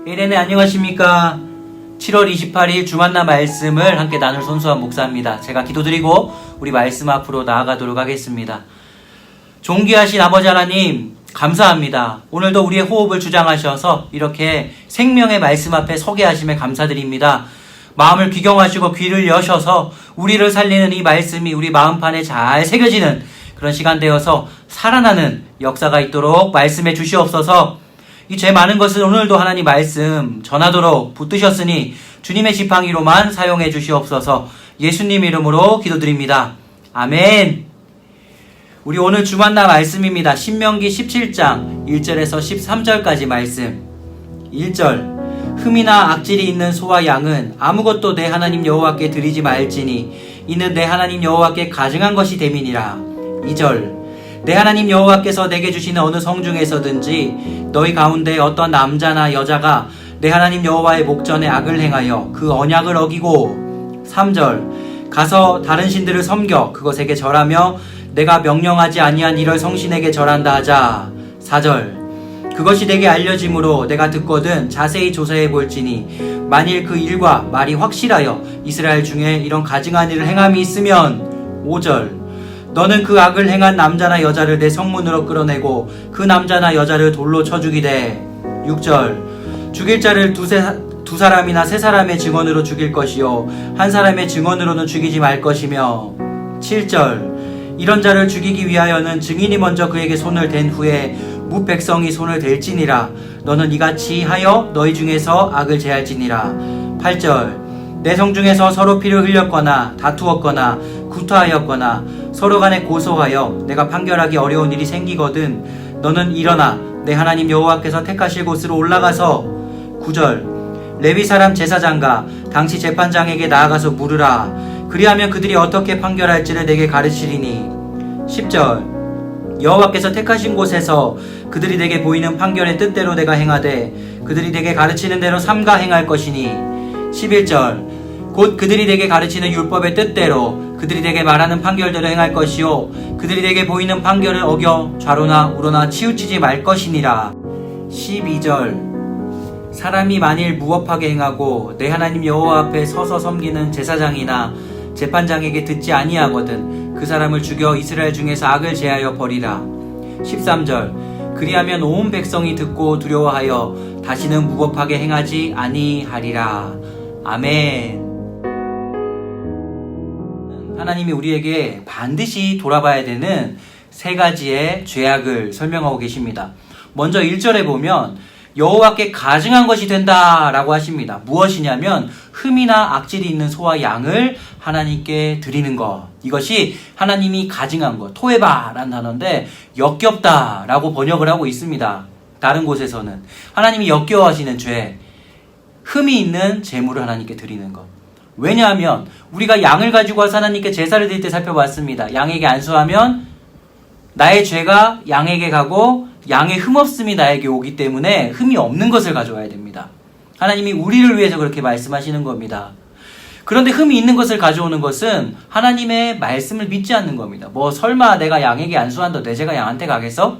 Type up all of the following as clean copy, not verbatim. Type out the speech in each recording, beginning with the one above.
네, 안녕하십니까. 7월 28일 주만나 말씀을 함께 나눌 손수환 목사입니다. 제가 기도드리고 우리 말씀 앞으로 나아가도록 하겠습니다. 존귀하신 아버지 하나님, 감사합니다. 오늘도 우리의 호흡을 주장하셔서 이렇게 생명의 말씀 앞에 서게 하심에 감사드립니다. 마음을 귀경하시고 귀를 여셔서 우리를 살리는 이 말씀이 우리 마음판에 잘 새겨지는 그런 시간 되어서 살아나는 역사가 있도록 말씀해 주시옵소서. 이 죄 많은 것을 오늘도 하나님 말씀 전하도록 붙드셨으니 주님의 지팡이로만 사용해 주시옵소서. 예수님 이름으로 기도드립니다. 아멘. 우리 오늘 주만나 말씀입니다. 신명기 17장 1절에서 13절까지 말씀. 1절. 흠이나 악질이 있는 소와 양은 아무것도 내 하나님 여호와께 드리지 말지니 이는 내 하나님 여호와께 가증한 것이 됨이니라. 2절. 내 하나님 여호와께서 내게 주시는 어느 성중에서든지 너희 가운데 어떤 남자나 여자가 내 하나님 여호와의 목전에 악을 행하여 그 언약을 어기고 3절. 가서 다른 신들을 섬겨 그것에게 절하며 내가 명령하지 아니한 이럴 성신에게 절한다 하자. 4절. 그것이 내게 알려짐으로 내가 듣거든 자세히 조사해 볼지니 만일 그 일과 말이 확실하여 이스라엘 중에 이런 가증한 일을 행함이 있으면 5절. 너는 그 악을 행한 남자나 여자를 내 성문으로 끌어내고 그 남자나 여자를 돌로 쳐 죽이되 6절. 죽일 자를 두 사람이나 세 사람의 증언으로 죽일 것이요 한 사람의 증언으로는 죽이지 말 것이며 7절. 이런 자를 죽이기 위하여는 증인이 먼저 그에게 손을 댄 후에 무 백성이 손을 댈지니라. 너는 이같이 하여 너희 중에서 악을 제할지니라. 8절. 내 성중에서 서로 피를 흘렸거나 다투었거나 구타하였거나 서로 간에 고소하여 내가 판결하기 어려운 일이 생기거든 너는 일어나 내 하나님 여호와께서 택하실 곳으로 올라가서 9절. 레위 사람 제사장과 당시 재판장에게 나아가서 물으라. 그리하면 그들이 어떻게 판결할지를 내게 가르치리니 10절. 여호와께서 택하신 곳에서 그들이 내게 보이는 판결의 뜻대로 내가 행하되 그들이 내게 가르치는 대로 삼가 행할 것이니 11절. 곧 그들이 내게 가르치는 율법의 뜻대로 그들이 내게 말하는 판결대로 행할 것이요 그들이 내게 보이는 판결을 어겨 좌로나 우로나 치우치지 말 것이니라. 12절. 사람이 만일 무법하게 행하고 내 하나님 여호와 앞에 서서 섬기는 제사장이나 재판장에게 듣지 아니하거든 그 사람을 죽여 이스라엘 중에서 악을 제하여 버리라. 13절. 그리하면 온 백성이 듣고 두려워하여 다시는 무법하게 행하지 아니하리라. 아멘. 하나님이 우리에게 반드시 돌아봐야 되는 세 가지의 죄악을 설명하고 계십니다. 먼저 1절에 보면 여호와께 가증한 것이 된다라고 하십니다. 무엇이냐면 흠이나 악질이 있는 소와 양을 하나님께 드리는 것. 이것이 하나님이 가증한 것. 토에바라는 단어인데 역겹다라고 번역을 하고 있습니다. 다른 곳에서는 하나님이 역겨워하시는 죄, 흠이 있는 제물을 하나님께 드리는 것. 왜냐하면 우리가 양을 가지고 와서 하나님께 제사를 드릴 때 살펴봤습니다. 양에게 안수하면 나의 죄가 양에게 가고 양의 흠없음이 나에게 오기 때문에 흠이 없는 것을 가져와야 됩니다. 하나님이 우리를 위해서 그렇게 말씀하시는 겁니다. 그런데 흠이 있는 것을 가져오는 것은 하나님의 말씀을 믿지 않는 겁니다. 설마 내가 양에게 안수한다 내 죄가 양한테 가겠어?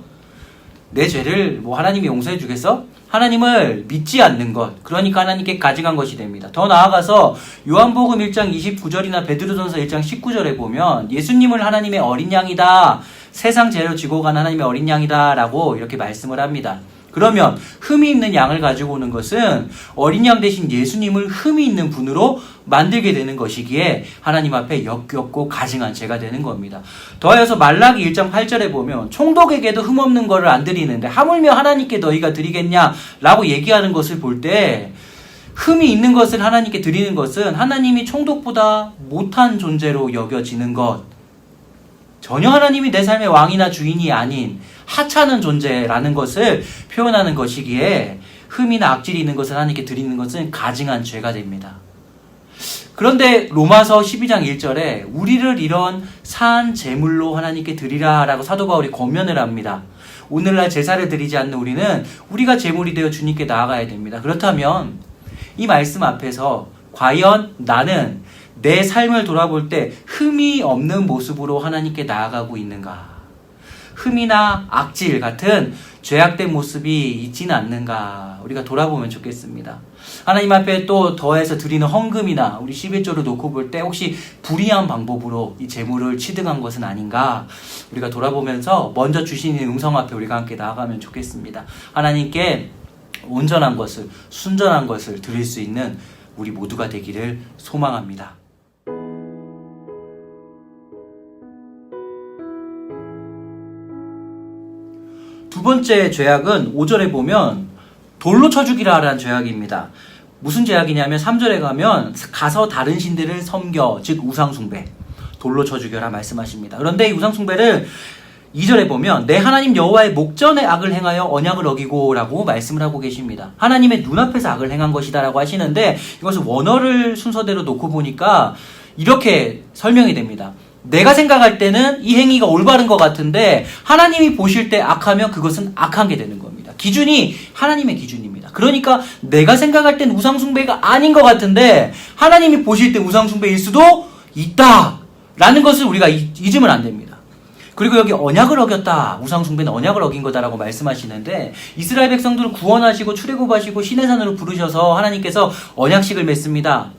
내 죄를 하나님이 용서해 주겠어? 하나님을 믿지 않는 것. 그러니까 하나님께 가증한 것이 됩니다. 더 나아가서 요한복음 1장 29절이나 베드로전서 1장 19절에 보면 예수님을 하나님의 어린 양이다. 세상 죄를 지고 간 하나님의 어린 양이다. 라고 이렇게 말씀을 합니다. 그러면 흠이 있는 양을 가지고 오는 것은 어린 양 대신 예수님을 흠이 있는 분으로 만들게 되는 것이기에 하나님 앞에 역겹고 가증한 죄가 되는 겁니다. 더하여서 말라기 1장 8절에 보면 총독에게도 흠없는 것을 안 드리는데 하물며 하나님께 너희가 드리겠냐라고 얘기하는 것을 볼 때 흠이 있는 것을 하나님께 드리는 것은 하나님이 총독보다 못한 존재로 여겨지는 것. 전혀 하나님이 내 삶의 왕이나 주인이 아닌 하찮은 존재라는 것을 표현하는 것이기에 흠이나 악질이 있는 것을 하나님께 드리는 것은 가증한 죄가 됩니다. 그런데 로마서 12장 1절에 우리를 이런 산 제물로 하나님께 드리라 라고 사도 바울이 권면을 합니다. 오늘날 제사를 드리지 않는 우리는 우리가 제물이 되어 주님께 나아가야 됩니다. 그렇다면 이 말씀 앞에서 과연 나는 내 삶을 돌아볼 때 흠이 없는 모습으로 하나님께 나아가고 있는가? 흠이나 악질 같은 죄악된 모습이 있지는 않는가 우리가 돌아보면 좋겠습니다. 하나님 앞에 또 더해서 드리는 헌금이나 우리 11조를 놓고 볼 때 혹시 불의한 방법으로 이 재물을 취득한 것은 아닌가 우리가 돌아보면서 먼저 주시는 음성 앞에 우리가 함께 나아가면 좋겠습니다. 하나님께 온전한 것을 순전한 것을 드릴 수 있는 우리 모두가 되기를 소망합니다. 두 번째 죄악은 5절에 보면 돌로 쳐 죽이라 라는 죄악입니다. 무슨 죄악이냐면 3절에 가면 가서 다른 신들을 섬겨 즉 우상숭배 돌로 쳐 죽여라 말씀하십니다. 그런데 이 우상숭배를 2절에 보면 내 하나님 여호와의 목전에 악을 행하여 언약을 어기고 라고 말씀을 하고 계십니다. 하나님의 눈앞에서 악을 행한 것이다 라고 하시는데 이것을 원어를 순서대로 놓고 보니까 이렇게 설명이 됩니다. 내가 생각할 때는 이 행위가 올바른 것 같은데 하나님이 보실 때 악하면 그것은 악한 게 되는 겁니다. 기준이 하나님의 기준입니다. 그러니까 내가 생각할 땐 우상숭배가 아닌 것 같은데 하나님이 보실 때 우상숭배일 수도 있다라는 것을 우리가 잊으면 안 됩니다. 그리고 여기 언약을 어겼다. 우상숭배는 언약을 어긴 거다라고 말씀하시는데 이스라엘 백성들을 구원하시고 출애굽하시고 시내산으로 부르셔서 하나님께서 언약식을 맺습니다.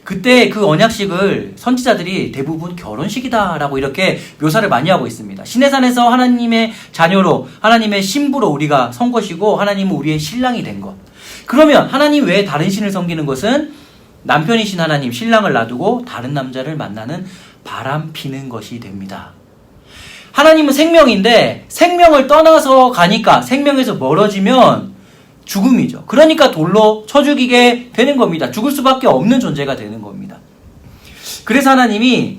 그때 그 언약식을 선지자들이 대부분 결혼식이다라고 이렇게 묘사를 많이 하고 있습니다. 시내산에서 하나님의 자녀로 하나님의 신부로 우리가 선 것이고 하나님은 우리의 신랑이 된 것. 그러면 하나님 외에 다른 신을 섬기는 것은 남편이신 하나님 신랑을 놔두고 다른 남자를 만나는 바람 피는 것이 됩니다. 하나님은 생명인데 생명을 떠나서 가니까 생명에서 멀어지면 죽음이죠. 그러니까 돌로 쳐 죽이게 되는 겁니다. 죽을 수밖에 없는 존재가 되는 겁니다. 그래서 하나님이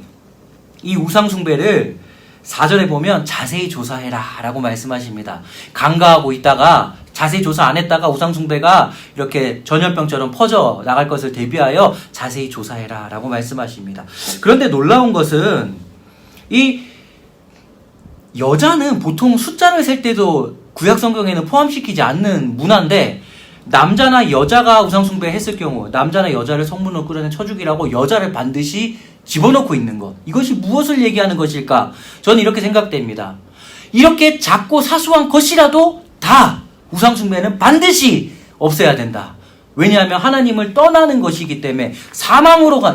이 우상숭배를 4절에 보면 자세히 조사해라 라고 말씀하십니다. 간과하고 있다가 자세히 조사 안 했다가 우상숭배가 이렇게 전염병처럼 퍼져 나갈 것을 대비하여 자세히 조사해라 라고 말씀하십니다. 그런데 놀라운 것은 이 여자는 보통 숫자를 셀 때도 구약 성경에는 포함시키지 않는 문화인데 남자나 여자가 우상숭배 했을 경우 남자나 여자를 성문으로 끌어내 쳐 죽이라고 여자를 반드시 집어넣고 있는 것. 이것이 무엇을 얘기하는 것일까? 저는 이렇게 생각됩니다. 이렇게 작고 사소한 것이라도 다 우상숭배는 반드시 없애야 된다. 왜냐하면 하나님을 떠나는 것이기 때문에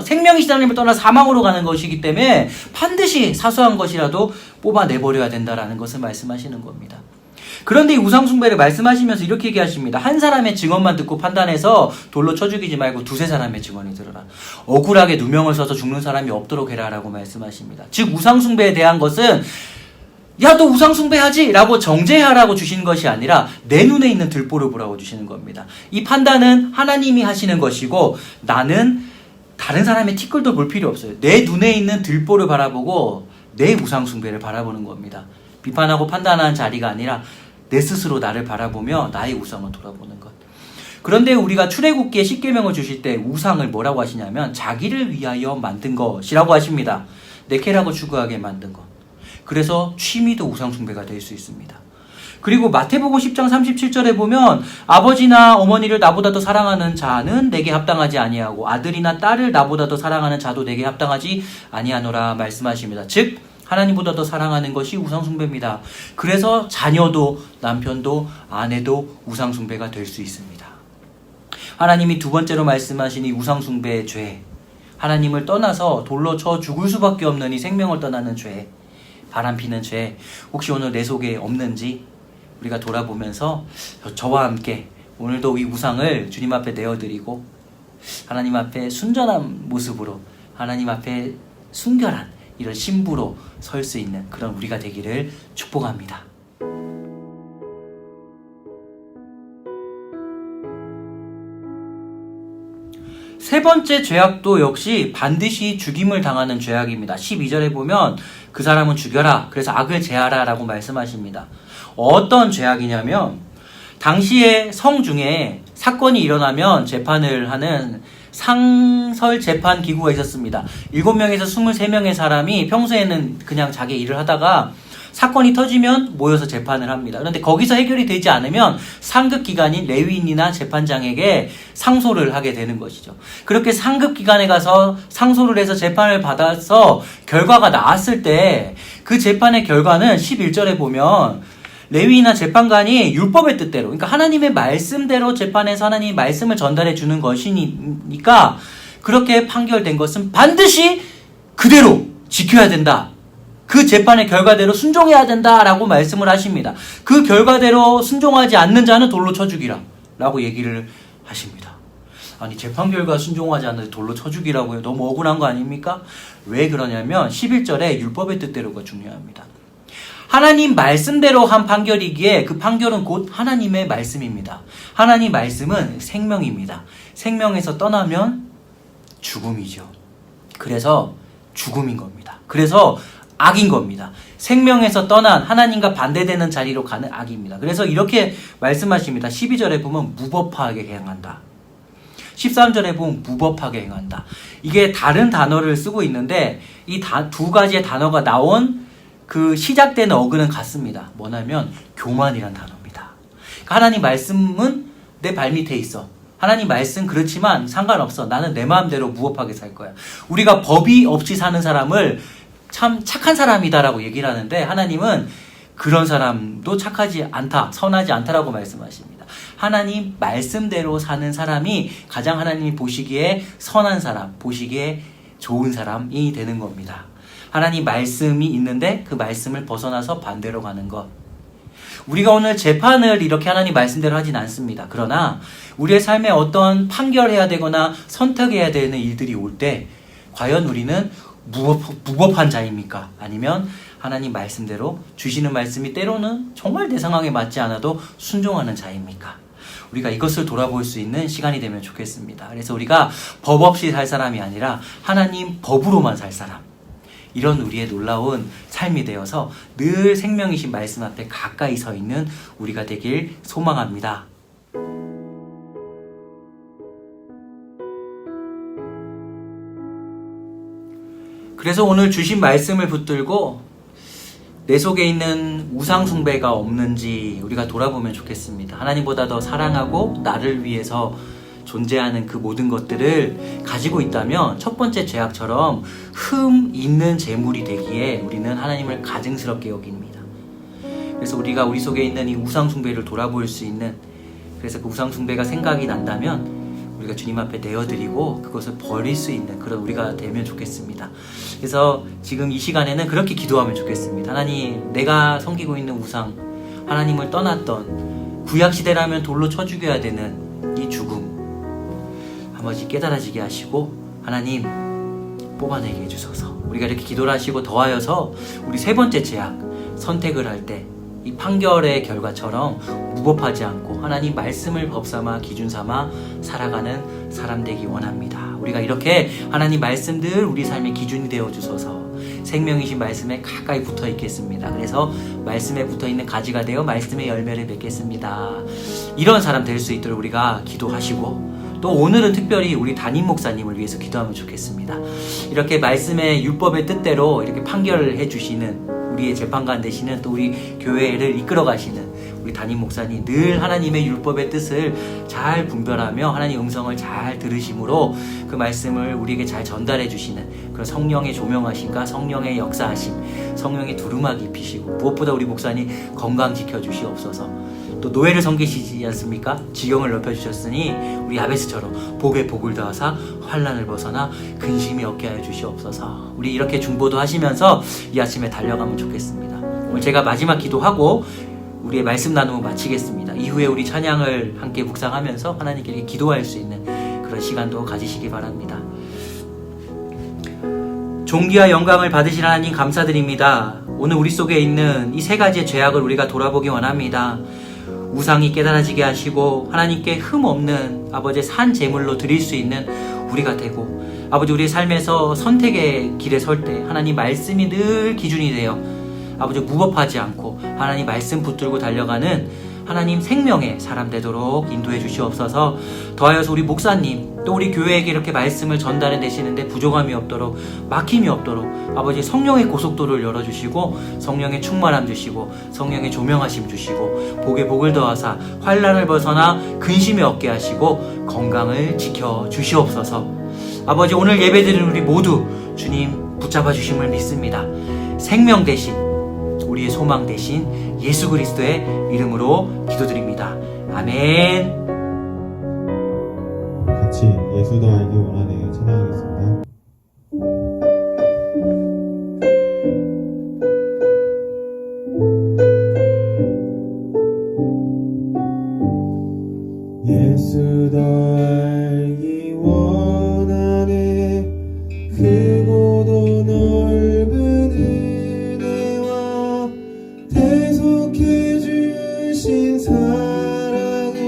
생명이신 하나님을 떠나 사망으로 가는 것이기 때문에 반드시 사소한 것이라도 뽑아내버려야 된다라는 것을 말씀하시는 겁니다. 그런데 이 우상숭배를 말씀하시면서 이렇게 얘기하십니다. 한 사람의 증언만 듣고 판단해서 돌로 쳐 죽이지 말고 두세 사람의 증언을 들어라. 억울하게 누명을 써서 죽는 사람이 없도록 해라 라고 말씀하십니다. 즉 우상숭배에 대한 것은 야, 너 우상숭배하지? 라고 정죄하라고 주시는 것이 아니라 내 눈에 있는 들보를 보라고 주시는 겁니다. 이 판단은 하나님이 하시는 것이고 나는 다른 사람의 티끌도 볼 필요 없어요. 내 눈에 있는 들보를 바라보고 내 우상숭배를 바라보는 겁니다. 비판하고 판단하는 자리가 아니라 내 스스로 나를 바라보며 나의 우상을 돌아보는 것. 그런데 우리가 출애굽기에 십계명을 주실 때 우상을 뭐라고 하시냐면 자기를 위하여 만든 것이라고 하십니다. 내케라고 추구하게 만든 것. 그래서 취미도 우상숭배가 될 수 있습니다. 그리고 마태복음 10장 37절에 보면 아버지나 어머니를 나보다 더 사랑하는 자는 내게 합당하지 아니하고 아들이나 딸을 나보다 더 사랑하는 자도 내게 합당하지 아니하노라 말씀하십니다. 즉 하나님보다 더 사랑하는 것이 우상숭배입니다. 그래서 자녀도 남편도 아내도 우상숭배가 될 수 있습니다. 하나님이 두 번째로 말씀하신 이 우상숭배의 죄, 하나님을 떠나서 돌로 쳐 죽을 수밖에 없는 이 생명을 떠나는 죄, 바람피는 죄, 혹시 오늘 내 속에 없는지 우리가 돌아보면서 저와 함께 오늘도 이 우상을 주님 앞에 내어드리고 하나님 앞에 순전한 모습으로 하나님 앞에 순결한 이런 신부로 설 수 있는 그런 우리가 되기를 축복합니다. 세 번째 죄악도 역시 반드시 죽임을 당하는 죄악입니다. 12절에 보면 그 사람은 죽여라. 그래서 악을 제하라 라고 말씀하십니다. 어떤 죄악이냐면 당시에 성 중에 사건이 일어나면 재판을 하는 상설 재판 기구가 있었습니다. 7명에서 23명의 사람이 평소에는 그냥 자기 일을 하다가 사건이 터지면 모여서 재판을 합니다. 그런데 거기서 해결이 되지 않으면 상급기관인 레위인이나 재판장에게 상소를 하게 되는 것이죠. 그렇게 상급기관에 가서 상소를 해서 재판을 받아서 결과가 나왔을 때 그 재판의 결과는 11절에 보면 레위인이나 재판관이 율법의 뜻대로, 그러니까 하나님의 말씀대로 재판해서 하나님의 말씀을 전달해 주는 것이니까 그렇게 판결된 것은 반드시 그대로 지켜야 된다. 그 재판의 결과대로 순종해야 된다라고 말씀을 하십니다. 그 결과대로 순종하지 않는 자는 돌로 쳐 죽이라 라고 얘기를 하십니다. 아니, 재판 결과 순종하지 않는데 돌로 쳐 죽이라고요? 너무 억울한 거 아닙니까? 왜 그러냐면 11절에 율법의 뜻대로가 중요합니다. 하나님 말씀대로 한 판결이기에 그 판결은 곧 하나님의 말씀입니다. 하나님 말씀은 생명입니다. 생명에서 떠나면 죽음이죠. 그래서 죽음인 겁니다. 그래서 악인 겁니다. 생명에서 떠난 하나님과 반대되는 자리로 가는 악입니다. 그래서 이렇게 말씀하십니다. 12절에 보면 무법하게 행한다. 13절에 보면 무법하게 행한다. 이게 다른 단어를 쓰고 있는데 이 두 가지의 단어가 나온 그 시작되는 어근은 같습니다. 뭐냐면 교만이란 단어입니다. 그러니까 하나님 말씀은 내 발밑에 있어. 하나님 말씀 그렇지만 상관없어. 나는 내 마음대로 무법하게 살 거야. 우리가 법이 없이 사는 사람을 참 착한 사람이다라고 얘기를 하는데 하나님은 그런 사람도 착하지 않다, 선하지 않다라고 말씀하십니다. 하나님 말씀대로 사는 사람이 가장 하나님이 보시기에 선한 사람, 보시기에 좋은 사람이 되는 겁니다. 하나님 말씀이 있는데 그 말씀을 벗어나서 반대로 가는 것. 우리가 오늘 재판을 이렇게 하나님 말씀대로 하진 않습니다. 그러나 우리의 삶에 어떤 판결해야 되거나 선택해야 되는 일들이 올 때 과연 우리는 무법한 자입니까? 아니면 하나님 말씀대로 주시는 말씀이 때로는 정말 내 상황에 맞지 않아도 순종하는 자입니까? 우리가 이것을 돌아볼 수 있는 시간이 되면 좋겠습니다. 그래서 우리가 법 없이 살 사람이 아니라 하나님 법으로만 살 사람, 이런 우리의 놀라운 삶이 되어서 늘 생명이신 말씀 앞에 가까이 서 있는 우리가 되길 소망합니다. 그래서 오늘 주신 말씀을 붙들고 내 속에 있는 우상 숭배가 없는지 우리가 돌아보면 좋겠습니다. 하나님보다 더 사랑하고 나를 위해서 존재하는 그 모든 것들을 가지고 있다면 첫 번째 죄악처럼 흠 있는 재물이 되기에 우리는 하나님을 가증스럽게 여깁니다. 그래서 우리가 우리 속에 있는 이 우상 숭배를 돌아볼 수 있는, 그래서 그 우상 숭배가 생각이 난다면 우리가 주님 앞에 내어드리고 그것을 버릴 수 있는 그런 우리가 되면 좋겠습니다. 그래서 지금 이 시간에는 그렇게 기도하면 좋겠습니다. 하나님, 내가 섬기고 있는 우상, 하나님을 떠났던 구약시대라면 돌로 쳐 죽여야 되는 이 죽음 아버지 깨달아지게 하시고 하나님 뽑아내게 해주소서. 우리가 이렇게 기도를 하시고 더하여서 우리 세 번째 죄악, 선택을 할 때 이 판결의 결과처럼 무법하지 않고 하나님 말씀을 법삼아 기준 삼아 살아가는 사람 되기 원합니다. 우리가 이렇게 하나님 말씀들 우리 삶의 기준이 되어 주소서. 생명이신 말씀에 가까이 붙어 있겠습니다. 그래서 말씀에 붙어 있는 가지가 되어 말씀의 열매를 맺겠습니다. 이런 사람 될 수 있도록 우리가 기도하시고, 또 오늘은 특별히 우리 담임 목사님을 위해서 기도하면 좋겠습니다. 이렇게 말씀의 율법의 뜻대로 이렇게 판결을 해주시는 우리의 재판관 되시는, 또 우리 교회를 이끌어 가시는 우리 담임 목사님, 늘 하나님의 율법의 뜻을 잘 분별하며 하나님의 음성을 잘 들으심으로 그 말씀을 우리에게 잘 전달해 주시는 그런 성령의 조명하심과 성령의 역사하심, 성령의 두루마기 입히시고, 무엇보다 우리 목사님 건강 지켜주시옵소서. 또 노예를 섬기시지 않습니까? 지경을 넓혀주셨으니 우리 야베스처럼 복에 복을 더하사 환난을 벗어나 근심이 없게 하여 주시옵소서. 우리 이렇게 중보도 하시면서 이 아침에 달려가면 좋겠습니다. 오늘 제가 마지막 기도하고 우리의 말씀 나눔을 마치겠습니다. 이후에 우리 찬양을 함께 묵상하면서 하나님께 기도할 수 있는 그런 시간도 가지시기 바랍니다. 존귀와 영광을 받으신 하나님 감사드립니다. 오늘 우리 속에 있는 이 세 가지의 죄악을 우리가 돌아보기 원합니다. 우상이 깨달아지게 하시고 하나님께 흠 없는 아버지의 산 제물로 드릴 수 있는 우리가 되고, 아버지 우리의 삶에서 선택의 길에 설 때 하나님 말씀이 늘 기준이 되어 아버지 무법하지 않고 하나님 말씀 붙들고 달려가는 하나님 생명의 사람 되도록 인도해 주시옵소서. 더하여서 우리 목사님 또 우리 교회에게 이렇게 말씀을 전달해 내시는데 부족함이 없도록 막힘이 없도록 아버지 성령의 고속도로를 열어주시고 성령의 충만함 주시고 성령의 조명하심 주시고 복에 복을 더하사 환난을 벗어나 근심이 없게 하시고 건강을 지켜 주시옵소서. 아버지 오늘 예배드리는 우리 모두 주님 붙잡아 주심을 믿습니다. 생명 대신 우리의 소망 대신 예수 그리스도의 이름으로 기도드립니다. 아멘. 같이 예수 더 알기 원하네 찬양하겠습니다. 예수 더 알기 원하네 크고도 넓은 은혜와 대속해 주신 사랑을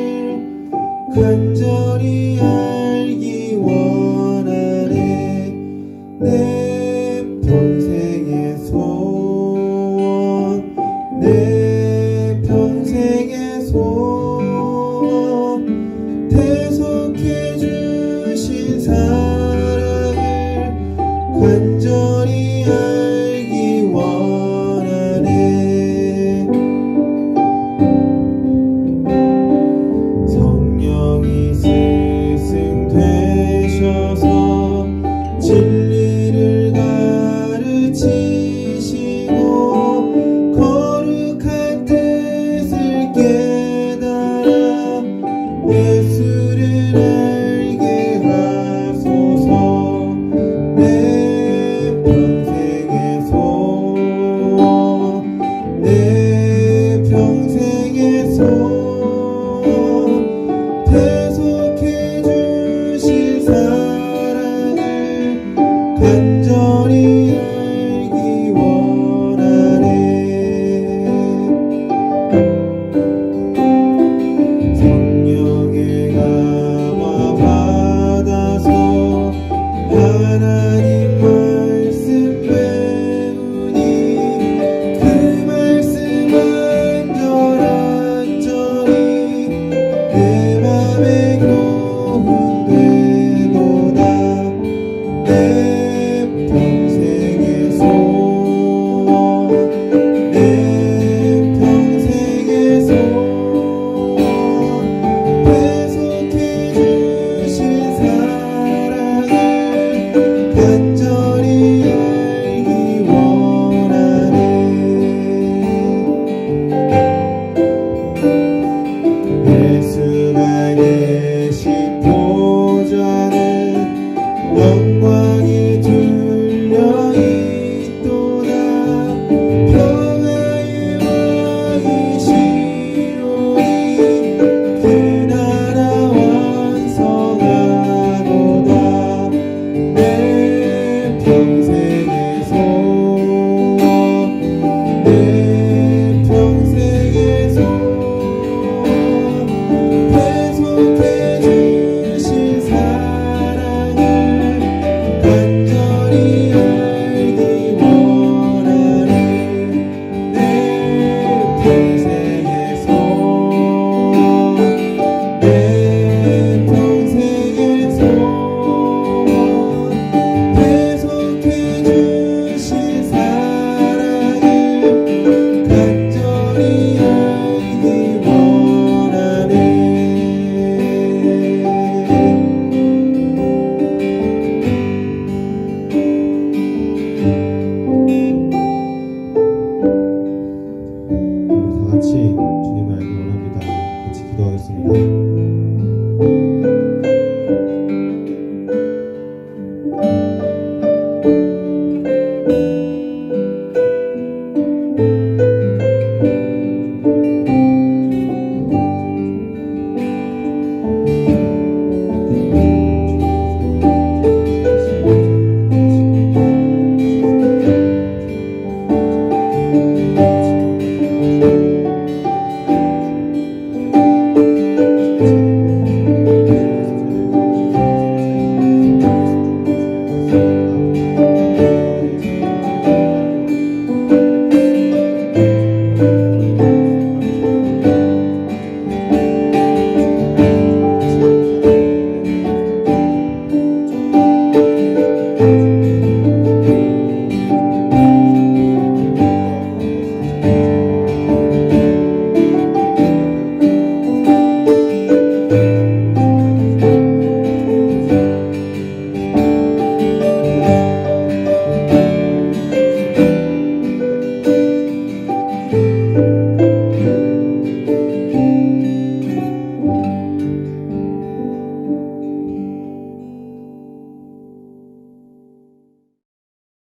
간절히 알기 원하네 내 평생의 소원 내 평생의 소원 대속해 주신 사랑을 간절히 알기 원하네 성령이 스승되셔서 진리를 가르치시고 거룩한 뜻을 깨달아 예수를 알게 하소서 내 평생의 소원 내 평생의 소원